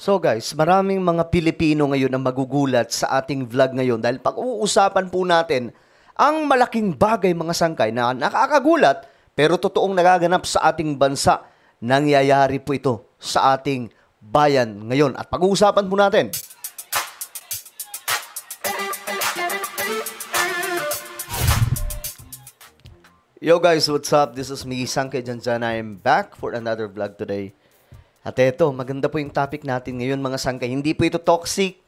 So guys, maraming mga Pilipino ngayon ang magugulat sa ating vlog ngayon dahil pag-uusapan po natin ang malaking bagay mga sangkay na nakakagulat pero totoong nagaganap sa ating bansa. Nangyayari po ito sa ating bayan ngayon at pag-uusapan po natin. Yo guys, what's up? This is me, Sangkay Janjan. I am back for another vlog today. At eto, maganda po yung topic natin ngayon mga sangkay. Hindi po ito toxic.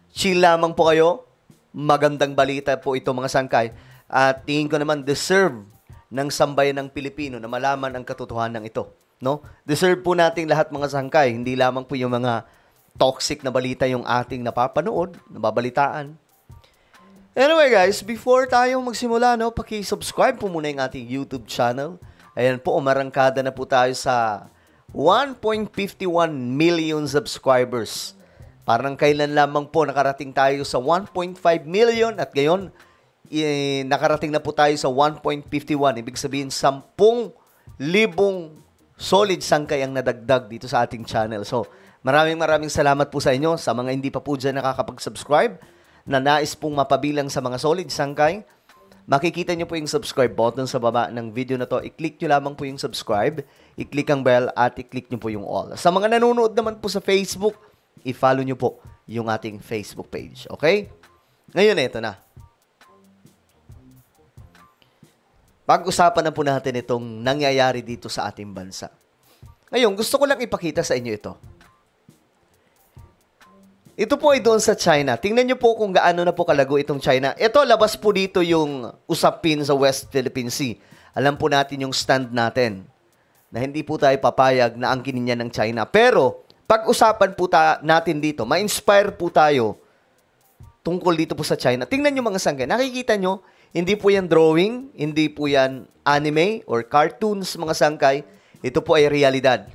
Chill lamang po kayo. Magandang balita po ito mga sangkay. At tingin ko naman deserve ng sambayan ng Pilipino na malaman ang katotohanan ito. No? Deserve po nating lahat mga sangkay. Hindi lamang po yung mga toxic na balita yung ating napapanood, nababalitaan. Anyway guys, before tayo magsimula, no, paki-subscribe po muna yung ating YouTube channel. Ayan po, umarangkada na po tayo sa 1.51 million subscribers. Parang kailan lamang po nakarating tayo sa 1.5 million at ngayon nakarating na po tayo sa 1.51. Ibig sabihin 10,000 solid sangkay ang nadagdag dito sa ating channel. So maraming salamat po sa inyo. Sa mga hindi pa po dyan nakakapag-subscribe na nais pong mapabilang sa mga solid sangkay, makikita nyo po yung subscribe button sa baba ng video na to. I-click nyo lamang po yung subscribe, i-click ang bell, at i-click nyo po yung all. Sa mga nanonood naman po sa Facebook, i-follow nyo po yung ating Facebook page. Okay? Ngayon, ito na. Pag-usapan na po natin itong nangyayari dito sa ating bansa. Ngayon, gusto ko lang ipakita sa inyo ito. Ito po ay doon sa China. Tingnan nyo po kung gaano na po kalago itong China. Ito, labas po dito yung usapin sa West Philippine Sea. Alam po natin yung stand natin na hindi po tayo papayag na angkinin niya ng China. Pero, pag-usapan po natin dito, ma-inspire po tayo tungkol dito po sa China. Tingnan nyo mga sangkay. Nakikita nyo, hindi po yan drawing, hindi po yan anime or cartoons mga sangkay. Ito po ay realidad.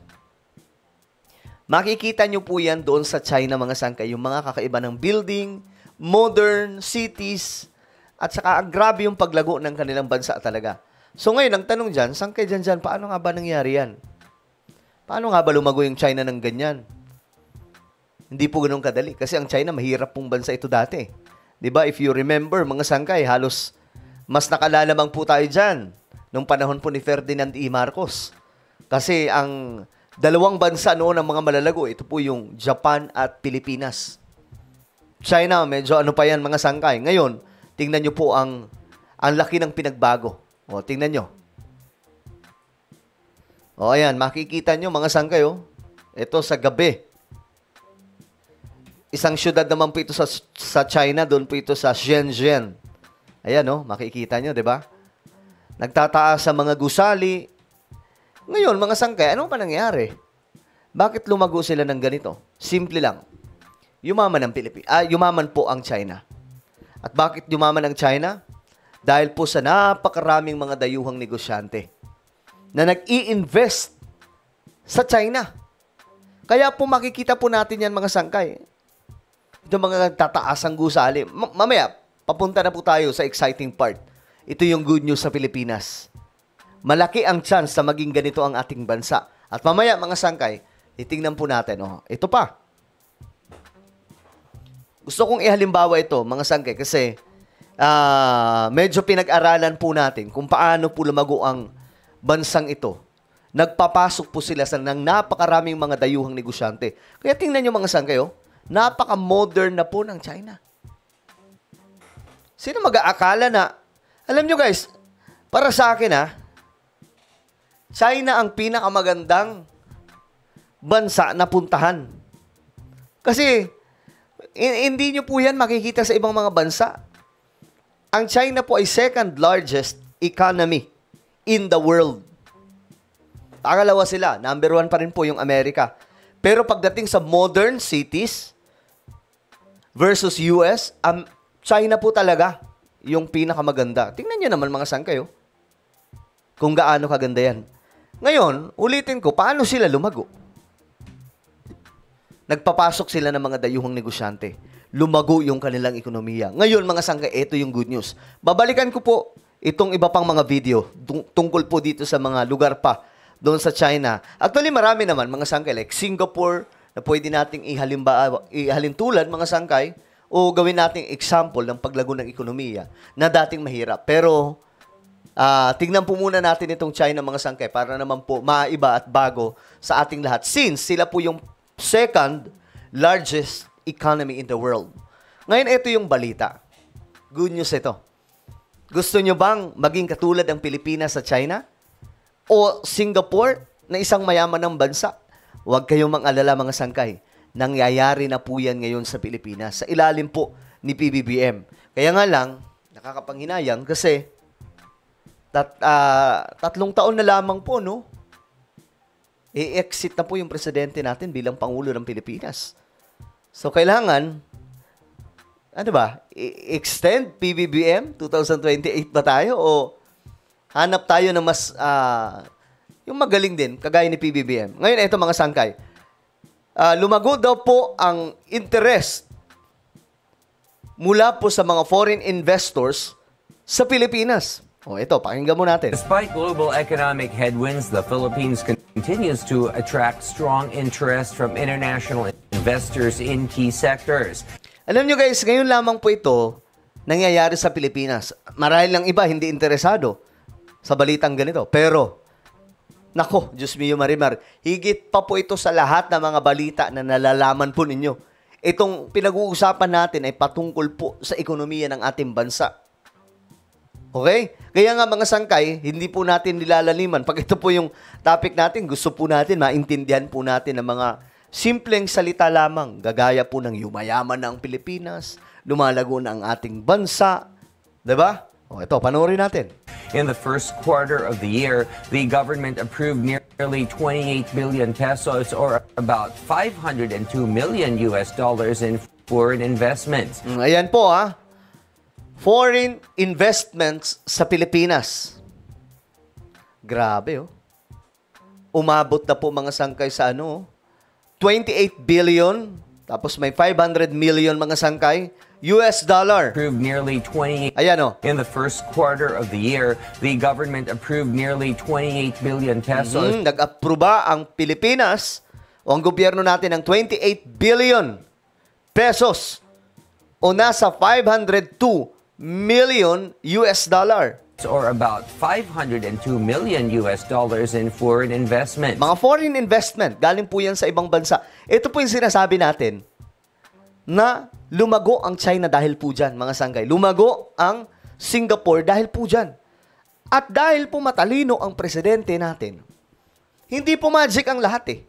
Makikita nyo po yan doon sa China mga sangkay, yung mga kakaiba ng building, modern cities, at saka grabe yung paglago ng kanilang bansa talaga. So ngayon, ang tanong dyan, sangkay dyan, paano nga ba nangyari yan? Paano nga ba lumago yung China ng ganyan? Hindi po ganun kadali, kasi ang China, mahirap pong bansa ito dati. Diba? If you remember, mga sangkay, halos mas nakalalamang po tayo dyan nung panahon po ni Ferdinand E. Marcos. Kasi ang dalawang bansa noon ng mga malalago, ito po yung Japan at Pilipinas. China, medyo ano pa yan mga sangkay. Ngayon, tingnan nyo po ang laki ng pinagbago. O, tingnan nyo. O, ayan, makikita nyo mga sangkay, o. Ito sa gabi. Isang syudad naman po ito sa China, doon po ito sa Shenzhen. Ayan, o, makikita nyo, di ba? Nagtataas sa mga gusali. Ngayon, mga sangkay, ano pa nangyari? Bakit lumago sila ng ganito? Simple lang. Yumaman po ang China. At bakit yumaman ang China? Dahil po sa napakaraming mga dayuhang negosyante na nag-i-invest sa China. Kaya po makikita po natin yan mga sangkay. Ito mga tataasang gusali. Mamaya, papunta na po tayo sa exciting part. Ito yung good news sa Pilipinas. Malaki ang chance na maging ganito ang ating bansa. At mamaya, mga sangkay, titingnan po natin. Oh, ito pa. Gusto kong ihalimbawa ito, mga sangkay, kasi medyo pinag-aralan po natin kung paano po lumago ang bansang ito. Nagpapasok po sila sa ng napakaraming mga dayuhang negosyante. Kaya tingnan nyo mga sangkay, oh, napaka-modern na po ng China. Sino mag-aakala na, alam nyo guys, para sa akin China ang pinakamagandang bansa na puntahan. Kasi, hindi nyo po yan makikita sa ibang mga bansa. Ang China po ay second largest economy in the world. Pangalawa sila. Number 1 pa rin po yung Amerika. Pero pagdating sa modern cities versus US, China po talaga yung pinakamaganda. Tingnan nyo naman mga sangkay, oh, kung gaano kaganda yan. Ngayon, ulitin ko, paano sila lumago? Nagpapasok sila ng mga dayuhang negosyante. Lumago yung kanilang ekonomiya. Ngayon, mga sangkay, ito yung good news. Babalikan ko po itong iba pang mga video tungkol po dito sa mga lugar pa doon sa China. Actually, marami naman mga sangkay like Singapore, na pwede nating ihalintulad mga sangkay o gawin nating example ng paglago ng ekonomiya na dating mahirap. Pero tingnan po muna natin itong China mga sangkay para naman po maiba at bago sa ating lahat since sila po yung second largest economy in the world. Ngayon, ito yung balita. Good news ito. Gusto nyo bang maging katulad ang Pilipinas sa China? O Singapore na isang mayaman ng bansa? Huwag kayong mag-alala mga sangkay. Nangyayari na po yan ngayon sa Pilipinas. Sa ilalim po ni PBBM. Kaya nga lang, nakakapanghinayang kasi 3 taon na lamang po, no? I-exit na po yung presidente natin bilang Pangulo ng Pilipinas. So, kailangan, ano ba, extend PBBM 2028 ba tayo o hanap tayo ng mas, yung magaling din, kagaya ni PBBM. Ngayon, ito mga sangkay. Lumago daw po ang interest mula po sa mga foreign investors sa Pilipinas. Ito, pakinggan mo natin. Despite global economic headwinds, the Philippines continues to attract strong interest from international investors in key sectors. Alam nyo guys, ngayon lamang po ito nangyayari sa Pilipinas. Marahil lang iba hindi interesado sa balitang ganito. Pero, nako, Diyos mio Marimar, higit pa po ito sa lahat ng mga balita na nalalaman po ninyo. Itong pinag-uusapan natin ay patungkol po sa ekonomiya ng ating bansa. Okay? Kaya nga mga sangkay, hindi po natin nilalaliman. Pag ito po yung topic natin, gusto po natin, maintindihan po natin ng mga simpleng salita lamang. Gagaya po ng yumayaman na ang Pilipinas, lumalago na ang ating bansa. Diba? Ito, panoorin natin. In the first quarter of the year, the government approved nearly 28 billion pesos or about $502 million in foreign investments. Ayan po foreign investments sa Pilipinas. Grabe Umabot na po mga sangkay sa 28 billion, tapos may 500 million mga sangkay, US dollar. Approved nearly 28. Ayan In the first quarter of the year, the government approved nearly 28 billion pesos. Nag-aproba ang Pilipinas o ang gobyerno natin ng 28 billion pesos o nasa 502 million US dollar. Or about $502 million in foreign investment. Mga foreign investment, galing po yan sa ibang bansa. Ito po yung sinasabi natin na lumago ang China dahil po dyan, mga sanggay. Lumago ang Singapore dahil po dyan. At dahil po matalino ang presidente natin, hindi po magic ang lahat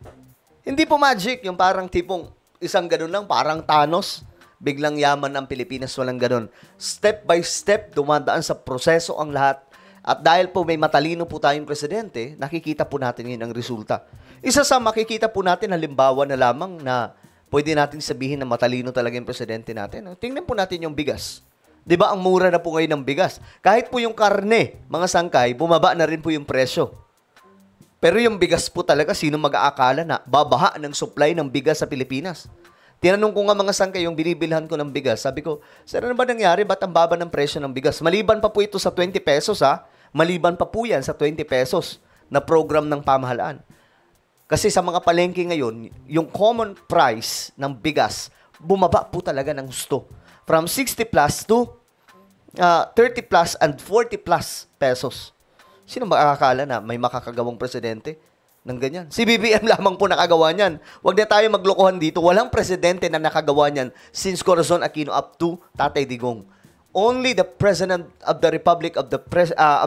Hindi po magic yung parang tipong isang ganun lang, parang Thanos. Biglang yaman ang Pilipinas, walang ganun. Step by step, dumadaan sa proseso ang lahat. At dahil po may matalino po tayong presidente, nakikita po natin yun ang resulta. Isa sa makikita po natin, halimbawa na lamang na pwede natin sabihin na matalino talaga yung presidente natin. Tingnan po natin yung bigas. Diba ang mura na po ngayon ng bigas? Kahit po yung karne, mga sangkay, bumaba na rin po yung presyo. Pero yung bigas po talaga, sino mag-aakala na babaha ng supply ng bigas sa Pilipinas? Tinanong ko nga mga sangkay yung binibilhan ko ng bigas. Sabi ko, sir, ano ba nangyari? Ba't ang baba ng presyo ng bigas? Maliban pa po ito sa 20 pesos Maliban pa po yan sa 20 pesos na program ng pamahalaan. Kasi sa mga palengke ngayon, yung common price ng bigas, bumaba po talaga ng gusto. From 60 plus to 30 plus and 40 plus pesos. Sino makakakala na may makakagawang presidente ng ganyan? Si BBM lamang po nakagawa niyan. Huwag na tayo maglokohan dito. Walang presidente na nakagawa niyan since Corazon Aquino up to Tatay Digong. Only the President of the Republic of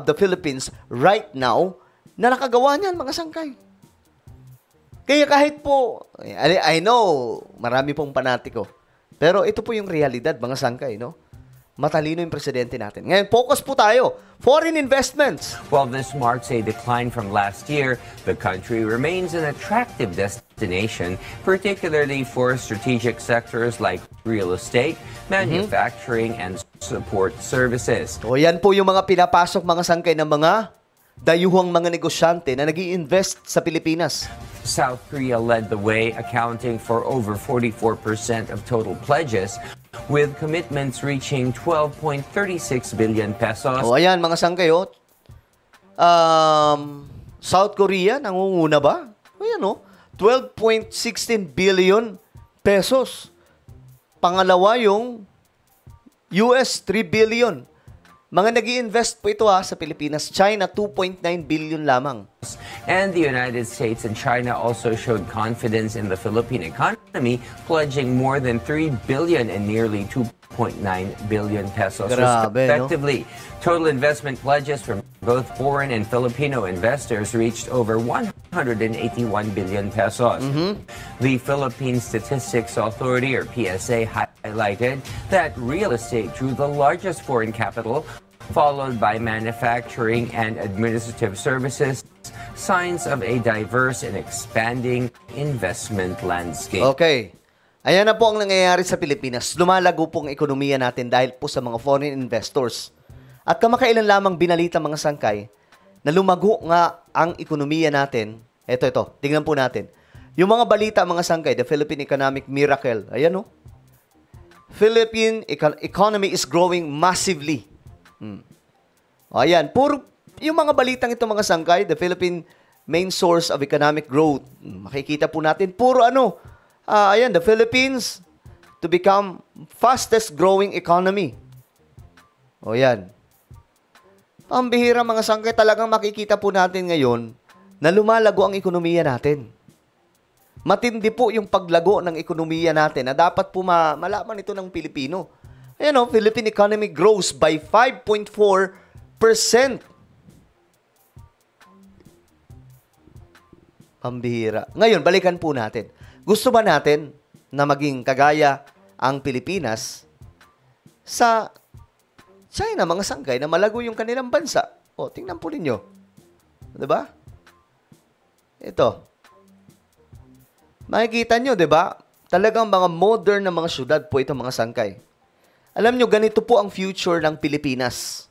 the Philippines right now na nakagawa niyan, mga sangkay. Kaya kahit po, I know, marami pong panatiko. Pero ito po yung realidad, mga sangkay, no? Matalino yung presidente natin. Ngayon, focus po tayo. Foreign investments. While this marks a decline from last year, the country remains an attractive destination, particularly for strategic sectors like real estate, manufacturing, and support services. O yan po yung mga pinapasok mga sangkay ng mga dayuhang mga negosyante na nag-i-invest sa Pilipinas. South Korea led the way, accounting for over 44% of total pledges, with commitments reaching 12.36 billion pesos. O ayan, mga sangkay, South Korea, nangunguna ba? O yan, 12.16 billion pesos. Pangalawa yung US 3 billion. Mga nag-i-invest po ito sa Pilipinas. China 2.9 billion lamang. And the United States and China also showed confidence in the Philippine economy, pledging more than 3 billion and nearly 2.9 billion pesos Grabe, respectively. Total investment pledges from both foreign and Filipino investors reached over 181 billion pesos. The Philippine Statistics Authority, or PSA, highlighted that real estate drew the largest foreign capital, followed by manufacturing and administrative services, signs of a diverse and expanding investment landscape. Okay. Ayan na po ang nangyayari sa Pilipinas. Lumalago po ang ekonomiya natin dahil po sa mga foreign investors. At kamakailan lamang binalita mga sangkay na lumago nga ang ekonomiya natin. Ito. Tingnan po natin. Yung mga balita mga sangkay, the Philippine Economic Miracle. Ayan Philippine economy is growing massively. Ayan. Puro yung mga balitang ito mga sangkay, the Philippine main source of economic growth. Makikita po natin. Puro ayan, the Philippines to become fastest growing economy. Yan. Pambihira mga sangkay, talagang makikita po natin ngayon na lumalago ang ekonomiya natin. Matindi po yung paglago ng ekonomiya natin na dapat po malaman ito ng Pilipino. Ayan Philippine economy grows by 5.4%. Pambihira. Ngayon, balikan po natin. Gusto ba natin na maging kagaya ang Pilipinas sa China, mga sangkay, na malago yung kanilang bansa? Tingnan po ninyo. Diba? Ito. Makikita nyo, diba? Talagang mga modern na mga syudad po ito, mga sangkay. Alam nyo, ganito po ang future ng Pilipinas.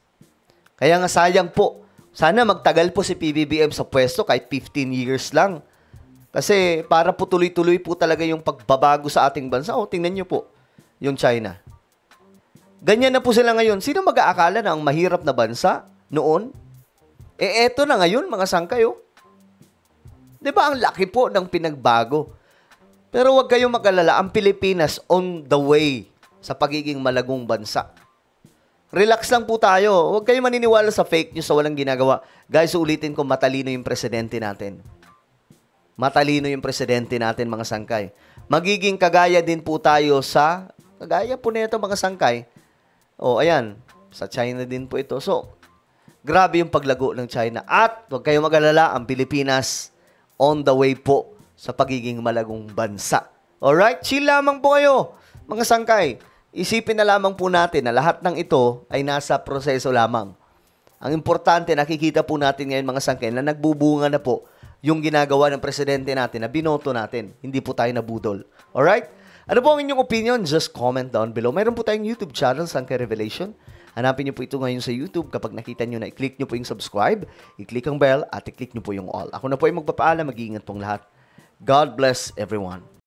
Kaya nga sayang po. Sana magtagal po si PBBM sa pwesto kahit 15 years lang. Kasi para po tuloy-tuloy po talaga yung pagbabago sa ating bansa. Tingnan nyo po yung China. Ganyan na po sila ngayon. Sino mag-aakala na ang mahirap na bansa noon? Eto na ngayon, mga sangkay. Diba ang laki po ng pinagbago? Pero huwag kayong mag-alala. Ang Pilipinas on the way sa pagiging malagong bansa. Relax lang po tayo. Huwag kayong maniniwala sa fake news sa walang ginagawa. Guys, ulitin ko, matalino yung presidente natin. Matalino yung presidente natin, mga sangkay. Magiging kagaya din po tayo sa, kagaya po nito mga sangkay. Ayan, sa China din po ito. So, grabe yung paglago ng China. At huwag kayong mag-alala, ang Pilipinas on the way po sa pagiging malagong bansa. Alright? Chill lamang po kayo, mga sangkay. Isipin na lamang po natin na lahat ng ito ay nasa proseso lamang. Ang importante, nakikita po natin ngayon, mga sangkay, na nagbubunga na po yung ginagawa ng presidente natin na binoto natin. Hindi po tayo nabudol. Alright? Ano po ang inyong opinion? Just comment down below. Mayroon po tayong YouTube channel, Sangkay Revelation. Hanapin niyo po ito ngayon sa YouTube. Kapag nakita niyo na, i-click niyo po yung subscribe, i-click ang bell, at i-click niyo po yung all. Ako na po ay magpapaalam. Mag-iingat pong lahat. God bless everyone.